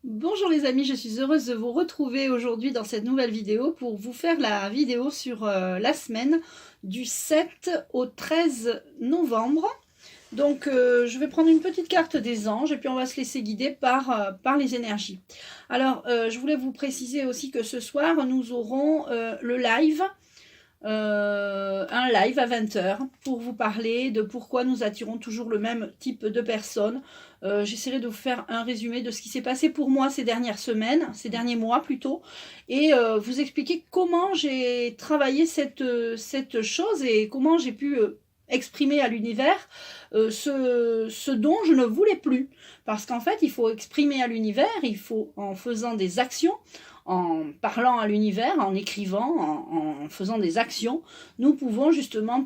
Bonjour les amis, je suis heureuse de vous retrouver aujourd'hui dans cette nouvelle vidéo pour vous faire la vidéo sur la semaine du 7 au 13 novembre. Donc je vais prendre une petite carte des anges et puis on va se laisser guider par les énergies. Alors je voulais vous préciser aussi que ce soir nous aurons le live. Un live à 20 h pour vous parler de pourquoi nous attirons toujours le même type de personnes. J'essaierai de vous faire un résumé de ce qui s'est passé pour moi ces dernières semaines, ces derniers mois plutôt, et vous expliquer comment j'ai travaillé cette chose et comment j'ai pu exprimer à l'univers ce dont je ne voulais plus. Parce qu'en fait, il faut exprimer à l'univers, il faut en faisant des actions, en parlant à l'univers, en écrivant, en faisant des actions, nous pouvons justement,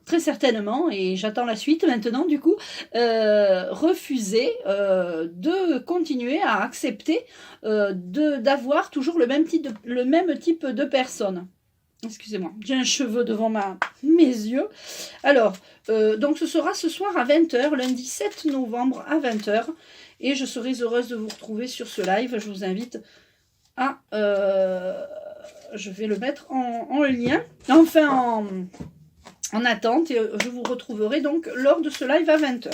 très certainement, et j'attends la suite maintenant du coup, refuser de continuer à accepter d'avoir toujours le même type de personne. Excusez-moi, j'ai un cheveu devant mes yeux. Alors, donc ce sera ce soir à 20 h, lundi 7 novembre à 20 h, et je serai heureuse de vous retrouver sur ce live. Je vous invite à... je vais le mettre en lien, enfin en attente, et je vous retrouverai donc lors de ce live à 20 h.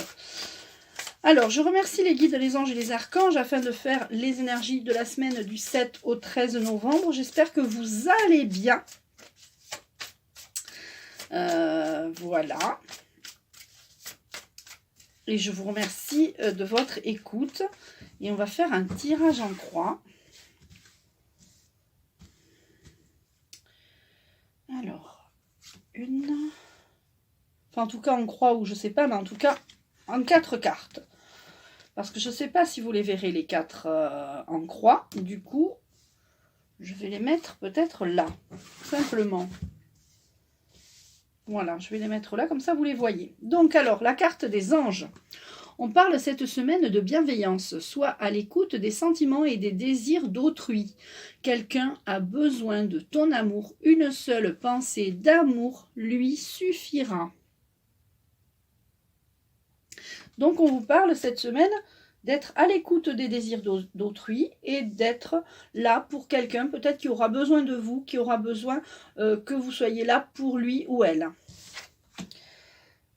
Alors, je remercie les guides, les anges et les archanges afin de faire les énergies de la semaine du 7 au 13 novembre. J'espère que vous allez bien. Voilà. Et je vous remercie de votre écoute. Et on va faire un tirage en croix. Alors, une... Enfin, en tout cas, en croix ou je sais pas, mais en tout cas, en 4 cartes. Parce que je ne sais pas si vous les verrez, les 4 en croix. Du coup, je vais les mettre peut-être là, simplement. Voilà, je vais les mettre là, comme ça vous les voyez. Donc alors, la carte des anges. On parle cette semaine de bienveillance, soit à l'écoute des sentiments et des désirs d'autrui. Quelqu'un a besoin de ton amour, une seule pensée d'amour lui suffira. Donc on vous parle cette semaine d'être à l'écoute des désirs d'autrui et d'être là pour quelqu'un peut-être qui aura besoin de vous, qui aura besoin que vous soyez là pour lui ou elle.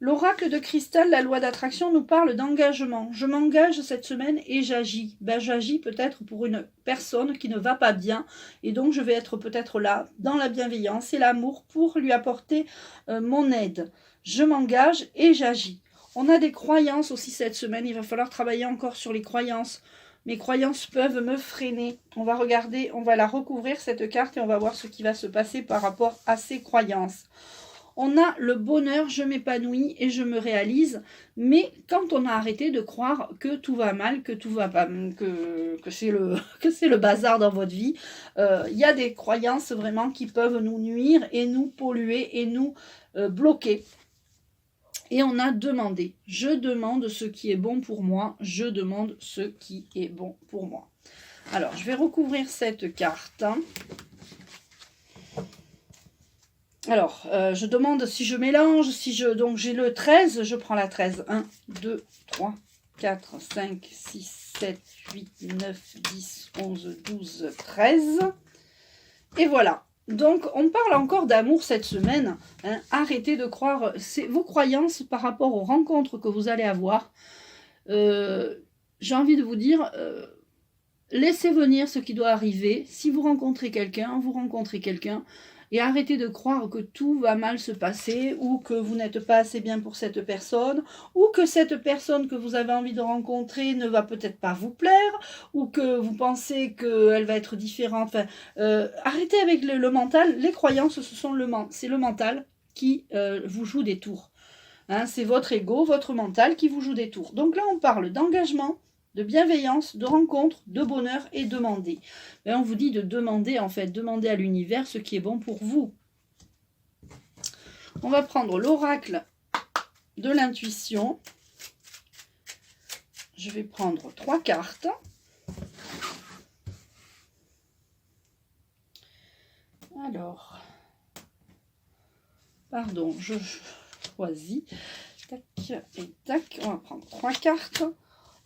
L'oracle de cristal, la loi d'attraction, nous parle d'engagement. Je m'engage cette semaine et j'agis. J'agis peut-être pour une personne qui ne va pas bien et donc je vais être peut-être là dans la bienveillance et l'amour pour lui apporter mon aide. Je m'engage et j'agis. On a des croyances aussi cette semaine, il va falloir travailler encore sur les croyances. Mes croyances peuvent me freiner. On va regarder, on va la recouvrir cette carte et on va voir ce qui va se passer par rapport à ces croyances. On a le bonheur, je m'épanouis et je me réalise, mais quand on a arrêté de croire que tout va mal, que tout va pas, que c'est le bazar dans votre vie, il y a des croyances vraiment qui peuvent nous nuire et nous polluer et nous bloquer. Et on a demandé. Je demande ce qui est bon pour moi. Je demande ce qui est bon pour moi. Alors, je vais recouvrir cette carte. Alors, je demande si je mélange, donc j'ai le 13, je prends la 13. 1, 2, 3, 4, 5, 6, 7, 8, 9, 10, 11, 12, 13. Et voilà. Donc, on parle encore d'amour cette semaine. Hein. Arrêtez de croire vos croyances par rapport aux rencontres que vous allez avoir. J'ai envie de vous dire, laissez venir ce qui doit arriver. Si vous rencontrez quelqu'un, vous rencontrez quelqu'un. Et arrêtez de croire que tout va mal se passer ou que vous n'êtes pas assez bien pour cette personne ou que cette personne que vous avez envie de rencontrer ne va peut-être pas vous plaire ou que vous pensez qu'elle va être différente. Enfin, arrêtez avec le mental. Les croyances, c'est le mental qui vous joue des tours. Hein, c'est votre ego, votre mental qui vous joue des tours. Donc là, on parle d'engagement, de bienveillance, de rencontre, de bonheur et demander. Ben, on vous dit de demander en fait, demander à l'univers ce qui est bon pour vous. On va prendre l'oracle de l'intuition. Je vais prendre 3 cartes. Alors, pardon, je choisis. Tac et tac. On va prendre 3 cartes.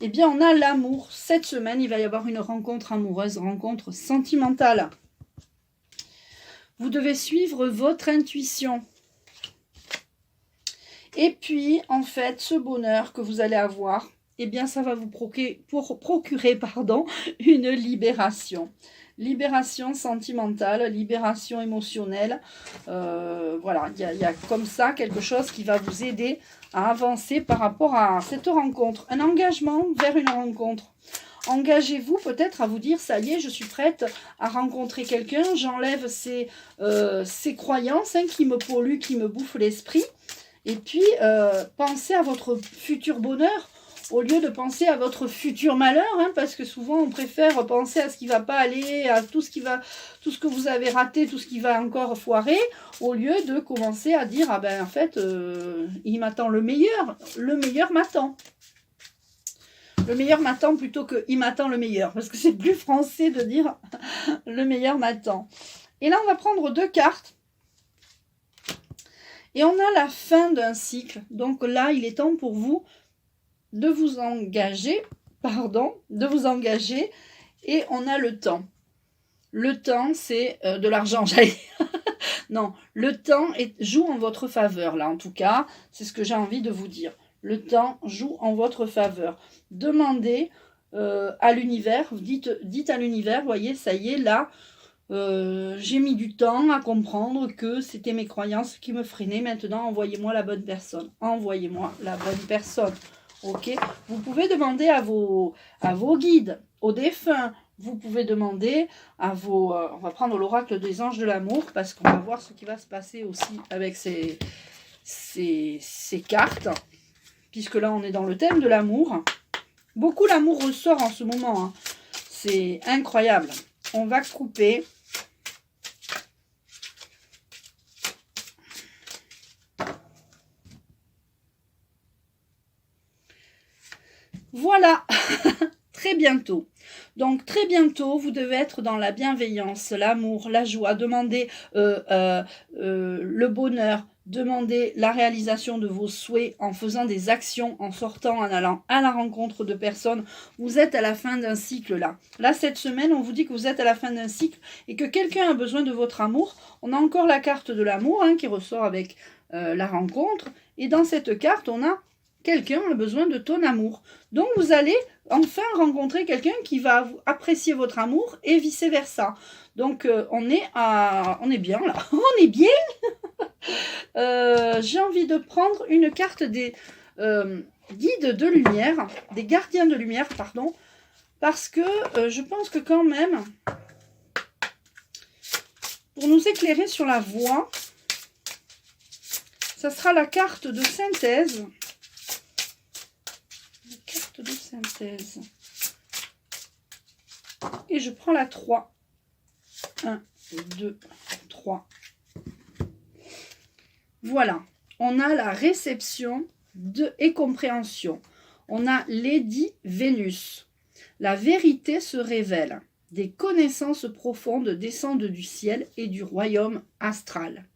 Eh bien, on a l'amour. Cette semaine, il va y avoir une rencontre amoureuse, rencontre sentimentale. Vous devez suivre votre intuition. Et puis, en fait, ce bonheur que vous allez avoir, eh bien, ça va vous procurer une libération. Libération sentimentale, libération émotionnelle. Voilà, il y a comme ça quelque chose qui va vous aider à avancer par rapport à cette rencontre. Un engagement vers une rencontre. Engagez-vous peut-être à vous dire, ça y est, je suis prête à rencontrer quelqu'un, j'enlève ces croyances qui me polluent, qui me bouffent l'esprit. Et puis, pensez à votre futur bonheur au lieu de penser à votre futur malheur, parce que souvent on préfère penser à ce qui ne va pas aller, à tout ce que vous avez raté, tout ce qui va encore foirer, au lieu de commencer à dire, ah ben en fait, il m'attend le meilleur m'attend. Le meilleur m'attend plutôt que il m'attend le meilleur, parce que c'est plus français de dire le meilleur m'attend. Et là, on va prendre 2 cartes. Et on a la fin d'un cycle. Donc là, il est temps pour vous de vous engager. Et on a le temps. Le temps, c'est de l'argent, j'allais dire. Non, le temps joue en votre faveur, là, en tout cas. C'est ce que j'ai envie de vous dire. Le temps joue en votre faveur. Demandez à l'univers, dites à l'univers, voyez, ça y est, là, j'ai mis du temps à comprendre que c'était mes croyances qui me freinaient. Maintenant, envoyez-moi la bonne personne. Envoyez-moi la bonne personne. Ok, vous pouvez demander à vos guides, aux défunts. Vous pouvez demander à vos... on va prendre l'oracle des anges de l'amour parce qu'on va voir ce qui va se passer aussi avec ces cartes. Puisque là, on est dans le thème de l'amour. Beaucoup l'amour ressort en ce moment. C'est incroyable. On va couper. Voilà. Très bientôt. Donc, très bientôt, vous devez être dans la bienveillance, l'amour, la joie. Demandez le bonheur. Demandez la réalisation de vos souhaits en faisant des actions, en sortant, en allant à la rencontre de personnes. Vous êtes à la fin d'un cycle là. Là, cette semaine, on vous dit que vous êtes à la fin d'un cycle et que quelqu'un a besoin de votre amour. On a encore la carte de l'amour qui ressort avec la rencontre. Et dans cette carte, on a quelqu'un a besoin de ton amour. Donc, vous allez enfin rencontrer quelqu'un qui va apprécier votre amour et vice-versa. Donc, on est bien là. On est bien. J'ai envie de prendre une carte des guides de lumière, des gardiens de lumière, pardon, parce que je pense que quand même, pour nous éclairer sur la voie, ça sera la carte de synthèse. La carte de synthèse. Et je prends la 3. 1, 2, 3. Voilà, on a la réception et compréhension. On a Lady Vénus. La vérité se révèle. Des connaissances profondes descendent du ciel et du royaume astral.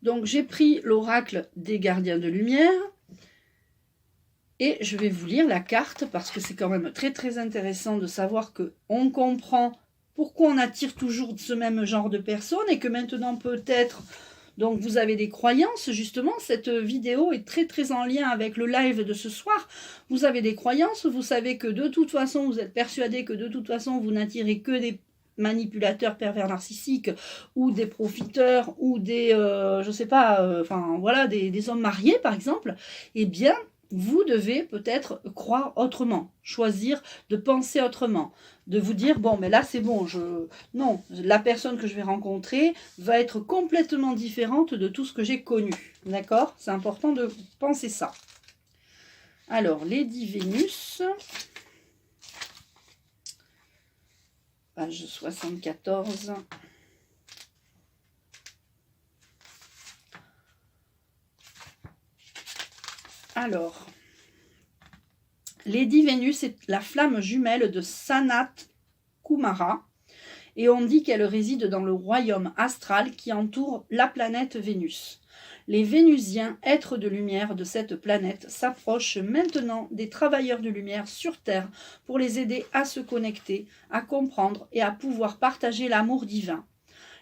Donc, j'ai pris l'oracle des gardiens de lumière. Et je vais vous lire la carte parce que c'est quand même très très intéressant de savoir qu'on comprend pourquoi on attire toujours ce même genre de personnes et que maintenant peut-être, donc vous avez des croyances, justement, cette vidéo est très très en lien avec le live de ce soir. Vous avez des croyances, vous savez que de toute façon, vous êtes persuadé que de toute façon, vous n'attirez que des manipulateurs pervers narcissiques ou des profiteurs ou des, je sais pas, enfin voilà, des hommes mariés par exemple. Eh bien, vous devez peut-être croire autrement, choisir de penser autrement, de vous dire, bon, mais là, c'est bon, non, la personne que je vais rencontrer va être complètement différente de tout ce que j'ai connu, d'accord? C'est important de penser ça. Alors, Lady Vénus, page 74. Alors, Lady Vénus est la flamme jumelle de Sanat Kumara et on dit qu'elle réside dans le royaume astral qui entoure la planète Vénus. Les Vénusiens, êtres de lumière de cette planète, s'approchent maintenant des travailleurs de lumière sur Terre pour les aider à se connecter, à comprendre et à pouvoir partager l'amour divin.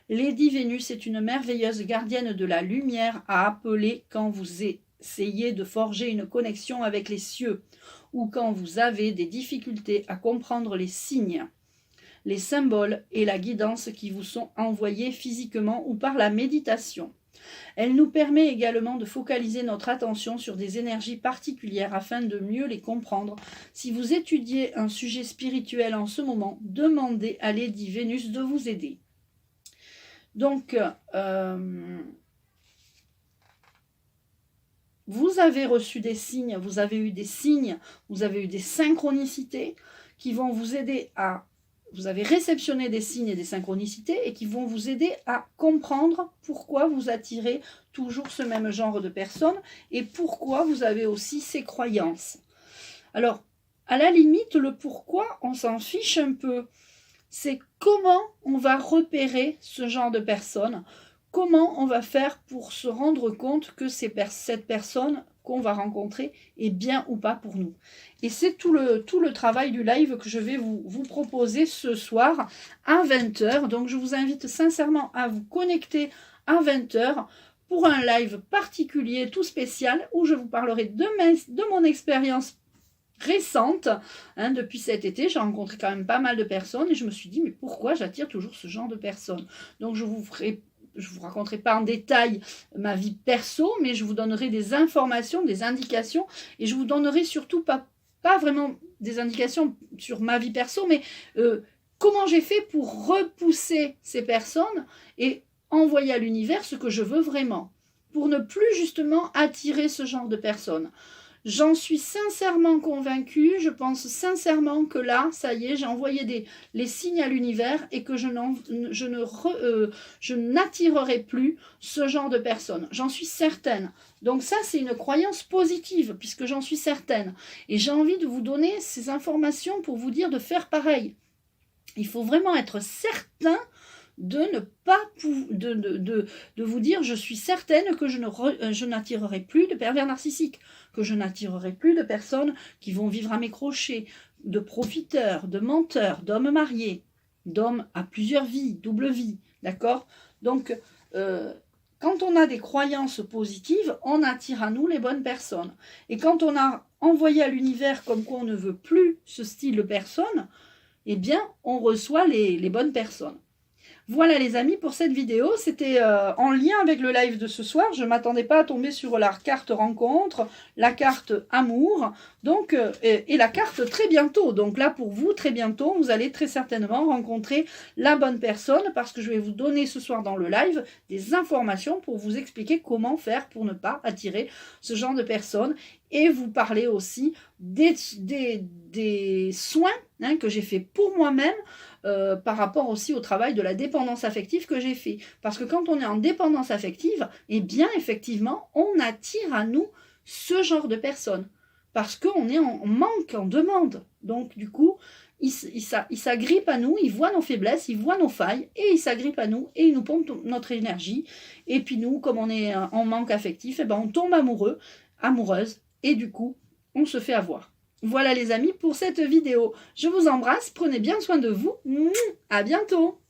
Lady Vénus est une merveilleuse gardienne de la lumière à appeler quand vous essayez de forger une connexion avec les cieux ou quand vous avez des difficultés à comprendre les signes, les symboles et la guidance qui vous sont envoyés physiquement ou par la méditation. Elle nous permet également de focaliser notre attention sur des énergies particulières afin de mieux les comprendre. Si vous étudiez un sujet spirituel en ce moment, demandez à Lady Vénus de vous aider. Donc, vous avez reçu des signes, vous avez eu des signes, vous avez eu des synchronicités qui vont vous aider à... Vous avez réceptionné des signes et des synchronicités et qui vont vous aider à comprendre pourquoi vous attirez toujours ce même genre de personnes et pourquoi vous avez aussi ces croyances. Alors, à la limite, le pourquoi, on s'en fiche un peu. C'est comment on va repérer ce genre de personnes, comment on va faire pour se rendre compte que cette personne qu'on va rencontrer est bien ou pas pour nous. Et c'est tout le travail du live que je vais vous proposer ce soir à 20 h. Donc je vous invite sincèrement à vous connecter à 20 h pour un live particulier, tout spécial, où je vous parlerai de mon expérience récente, depuis cet été. J'ai rencontré quand même pas mal de personnes et je me suis dit, mais pourquoi j'attire toujours ce genre de personnes? Donc je vous raconterai pas en détail ma vie perso, mais je vous donnerai des informations, des indications, et je vous donnerai surtout pas vraiment des indications sur ma vie perso, mais comment j'ai fait pour repousser ces personnes et envoyer à l'univers ce que je veux vraiment, pour ne plus justement attirer ce genre de personnes. J'en suis sincèrement convaincue, je pense sincèrement que là, ça y est, j'ai envoyé les signes à l'univers et que je n'attirerai plus ce genre de personnes. J'en suis certaine. Donc ça, c'est une croyance positive, puisque j'en suis certaine. Et j'ai envie de vous donner ces informations pour vous dire de faire pareil. Il faut vraiment être certain de ne pas de vous dire je suis certaine que je n'attirerai plus de pervers narcissiques, que je n'attirerai plus de personnes qui vont vivre à mes crochets, de profiteurs, de menteurs, d'hommes mariés, d'hommes à plusieurs vies, double vie, d'accord? Donc, quand on a des croyances positives, on attire à nous les bonnes personnes. Et quand on a envoyé à l'univers comme quoi on ne veut plus ce style de personne, eh bien, on reçoit les bonnes personnes. Voilà les amis pour cette vidéo, c'était en lien avec le live de ce soir. Je ne m'attendais pas à tomber sur la carte rencontre, la carte amour, donc, et la carte très bientôt. Donc là pour vous, très bientôt, vous allez très certainement rencontrer la bonne personne parce que je vais vous donner ce soir dans le live des informations pour vous expliquer comment faire pour ne pas attirer ce genre de personnes et vous parler aussi des soins que j'ai fait pour moi-même par rapport aussi au travail de la dépendance affective que j'ai fait. Parce que quand on est en dépendance affective, eh bien effectivement, on attire à nous ce genre de personnes. Parce qu'on est en manque, en demande. Donc du coup, il s'agrippe à nous, il voit nos faiblesses, il voit nos failles, et il s'agrippe à nous, et il nous pompe notre énergie. Et puis nous, comme on est en manque affectif, eh ben, on tombe amoureux, amoureuse, et du coup, on se fait avoir. Voilà les amis pour cette vidéo. Je vous embrasse, prenez bien soin de vous. À bientôt.